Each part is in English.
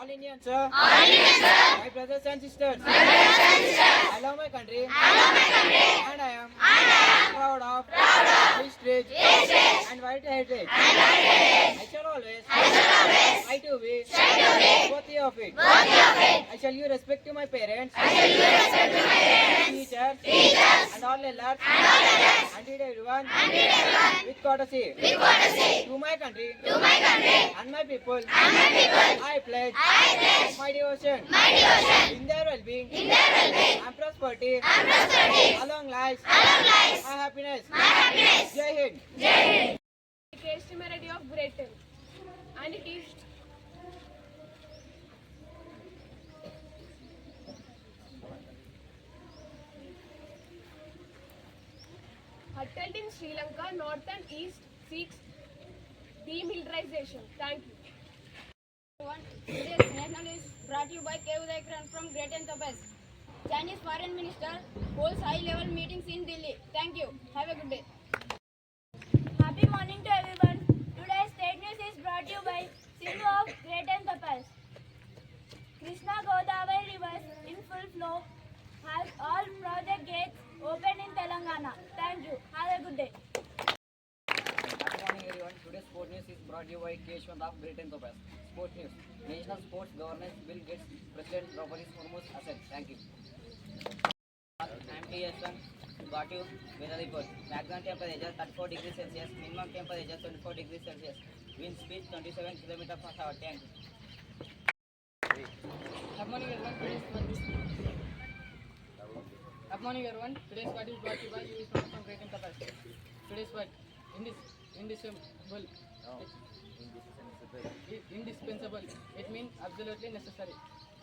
All Indians, sir. All Indians, sir. My brothers and sisters. My brothers and sisters. I love my country. I love my country. And I am. Proud of. History. And white heritage. I shall always. Try to be. Worthy of it. I shall give respect to my parents. Teachers. And all elders. And everyone. With courtesy. To my country. And my people. I pledge. My devotion. In their well-being. And prosperity. A long life. My happiness. Jai Hind. Customary of Britain, and it is upheld in Sri Lanka, North and East seeks demilitarization. Thank you. Today's national is brought to you by K. Udayakaran from Great Enterprise. Chinese Foreign Minister holds high-level meetings in Delhi. Thank you. Have a good day. Happy morning to everyone. Today's state news is brought to you by Sindhu of Great Enterprise. Krishna Godavari rivers in full flow has all project gates open in Telangana. Thank you. Have a good day. Good morning everyone. Today's sport news is brought to you by Keshwant of Great Enterprise. Sport news. National Sports Governance Bill gets President Draupadi Murmu's assent. Thank you. MTSN got you weather report. Maximum temperature 34 degrees Celsius. Minimum temperature 24 degrees Celsius. Wind speed 27 km per hour. Thank you. Good morning everyone. Today's word is brought to you by you from Great Enterprise. Today's word indispensable. It means absolutely necessary.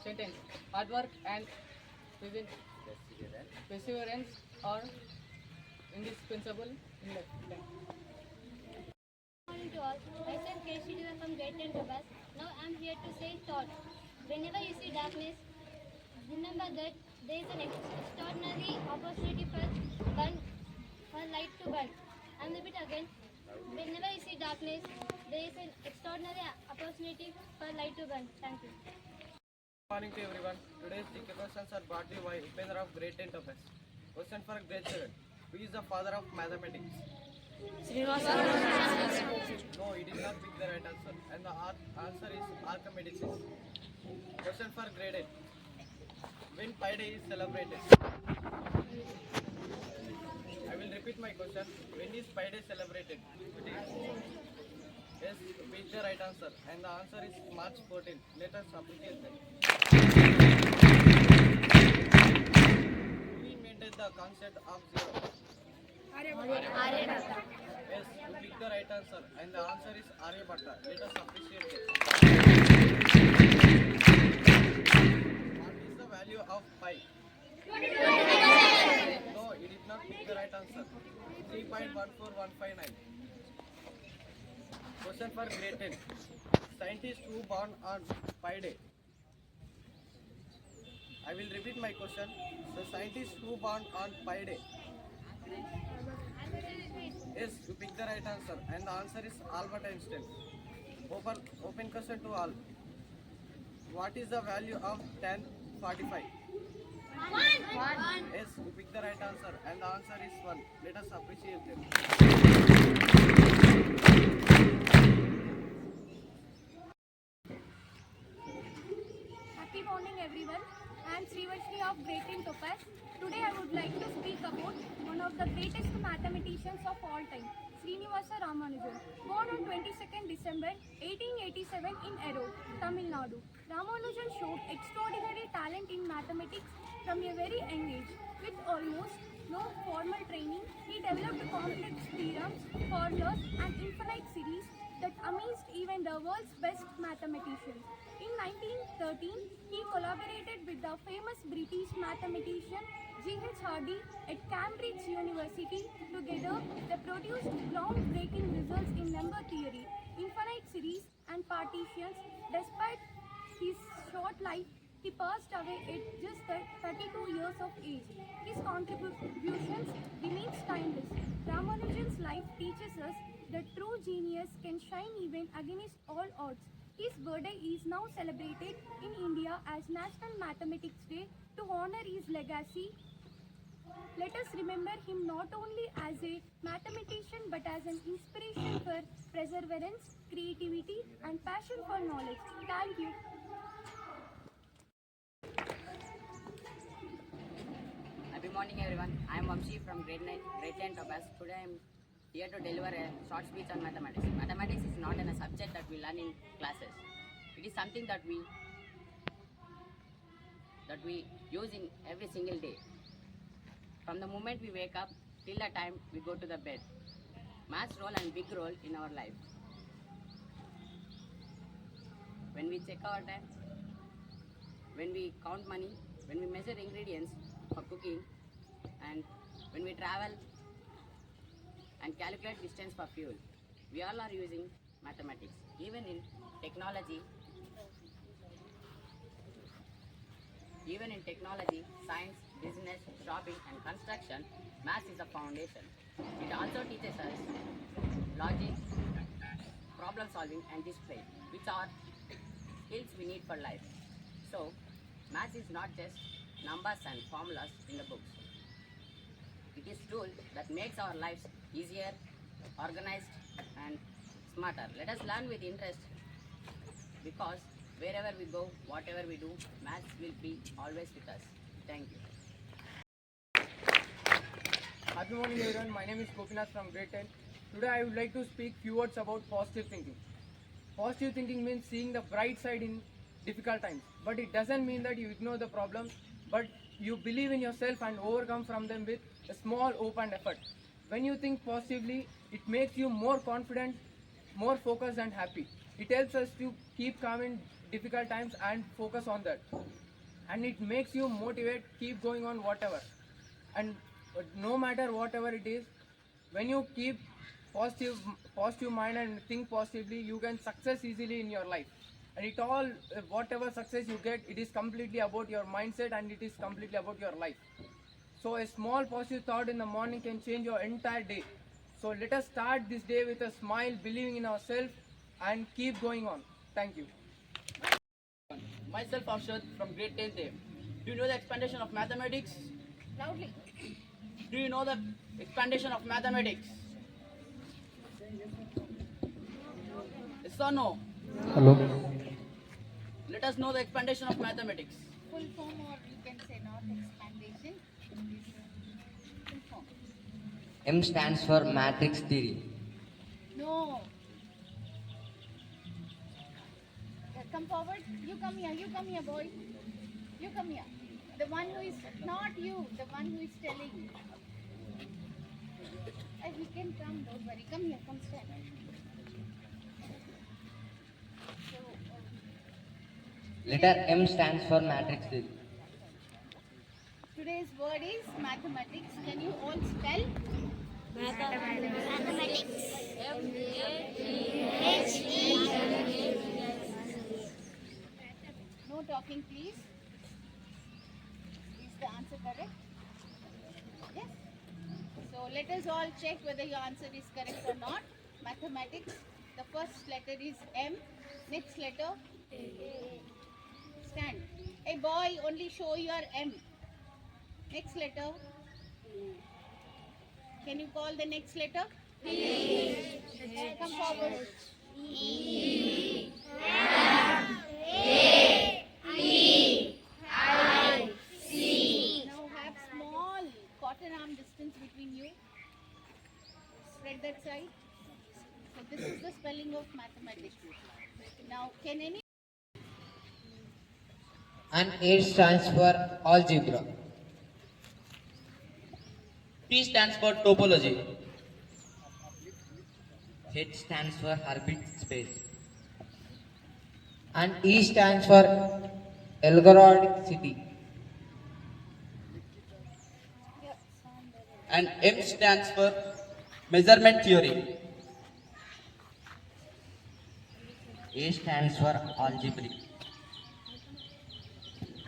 Sentence: hard work and perseverance are indispensable in life. Good morning to all. Myself K. Sridhar from Great Enterprise. Now I am here to say thought. Whenever you see darkness, remember that there is an extraordinary opportunity for light to burn. And repeat again. Whenever you see darkness, there is an extraordinary opportunity for light to burn. Thank you. Good morning to everyone. Today's GK questions are brought to you by Upendra of Great Enterprise. Question for grade 7. Who is the father of mathematics? No, it is not pick the right answer. And the answer is Archimedes. Question for grade 8. When Pi Day is celebrated? I will repeat my question. When is Pi Day celebrated? Yes, pick the right answer. And the answer is March 14. Let us appreciate them. Who invented the concept of zero? Aryabhatta. Yes, you pick the right answer. And the answer is Aryabhatta. Let us appreciate it. What is the value of pi? No, you did not pick the right answer. 3.14159. Question for grade 10. Scientists who born on Pi Day. I will repeat my question. The scientists who born on Pi Day. Yes, you pick the right answer. And the answer is Albert Einstein. Open question to all. What is the value of tan 45? 1. Yes, you pick the right answer. And the answer is 1. Let us appreciate them. Happy morning, everyone. I am Srivarshini of Great Enterprise. Today I would like to speak about one of the greatest mathematicians of all time, Srinivasa Ramanujan. Born on 22nd December 1887 in Erode, Tamil Nadu, Ramanujan showed extraordinary talent in mathematics from a very young age. With almost no formal training, he developed complex theorems, formulas, and infinite series that amazed even the world's best mathematicians. In 1913, he collaborated with the famous British mathematician G.H. Hardy at Cambridge University. Together, they produced groundbreaking results in number theory, infinite series, and partitions. Despite his short life, he passed away at just 32 years of age. His contributions remain timeless. Ramanujan's life teaches us that true genius can shine even against all odds. His birthday is now celebrated in India as National Mathematics Day to honor his legacy. Let us remember him not only as a mathematician but as an inspiration for perseverance, creativity, and passion for knowledge. Thank you. Good morning everyone. I am Vamshi from grade 10 Topaz. Today I am here to deliver a short speech on mathematics. Mathematics is not a subject that we learn in classes. It is something that we use in every single day. From the moment we wake up till the time we go to the bed. Maths role and big role in our life. When we check our time, when we count money, when we measure ingredients for cooking, and when we travel and calculate distance for fuel, we all are using mathematics. Even in technology, science, business, shopping and construction, maths is the foundation. It also teaches us logic, problem solving and display, which are skills we need for life. So, maths is not just numbers and formulas in the books. It is tool that makes our lives easier, organized and smarter. Let us learn with interest, because wherever we go, whatever we do, maths will be always with us. Thank you. Good morning everyone, my name is Gopinath from grade 10. Today I would like to speak few words about positive thinking. Positive thinking means seeing the bright side in difficult times, but it doesn't mean that you ignore the problems, but you believe in yourself and overcome from them with a small hope and effort. When you think positively, it makes you more confident, more focused and happy. It helps us to keep calm in difficult times and focus on that. And it makes you motivate, keep going on whatever. And no matter whatever it is, when you keep positive mind and think positively, you can success easily in your life. And it all, whatever success you get, it is completely about your mindset and it is completely about your life. So a small positive thought in the morning can change your entire day. So let us start this day with a smile, believing in ourselves and keep going on. Thank you. Myself Arshad from grade 10th A. Do you know the expandation of mathematics? Loudly. Do you know the expandation of mathematics? Yes or no? Hello. Let us know the expandation of mathematics. Full form, or you can say not expandation. Full form. M stands for matrix theory. No. Come forward. You come here, boy. You come here. The one who is not you, the one who is telling. He can come, don't worry. Come here, come stand. Letter M stands for matrix theory. Today's word is mathematics. Can you all spell? No talking, please. Is the answer correct? Yes. So let us all check whether your answer is correct or not. Mathematics. The first letter is M. Next letter. Stand. Hey boy, only show your M. Next letter. Can you call the next letter? Come forward. Now have small cotton arm distance between you. Spread that side. So this is the spelling of mathematics. Now can any And A stands for algebra. T stands for topology. H stands for Herbert space. And E stands for algorithmicity. And M stands for measurement theory. A stands for algebraic.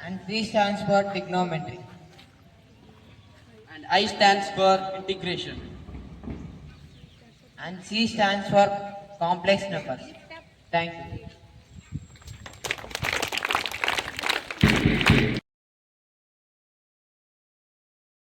And T stands for trigonometry. And I stands for integration. And C stands for complex numbers. Thank you.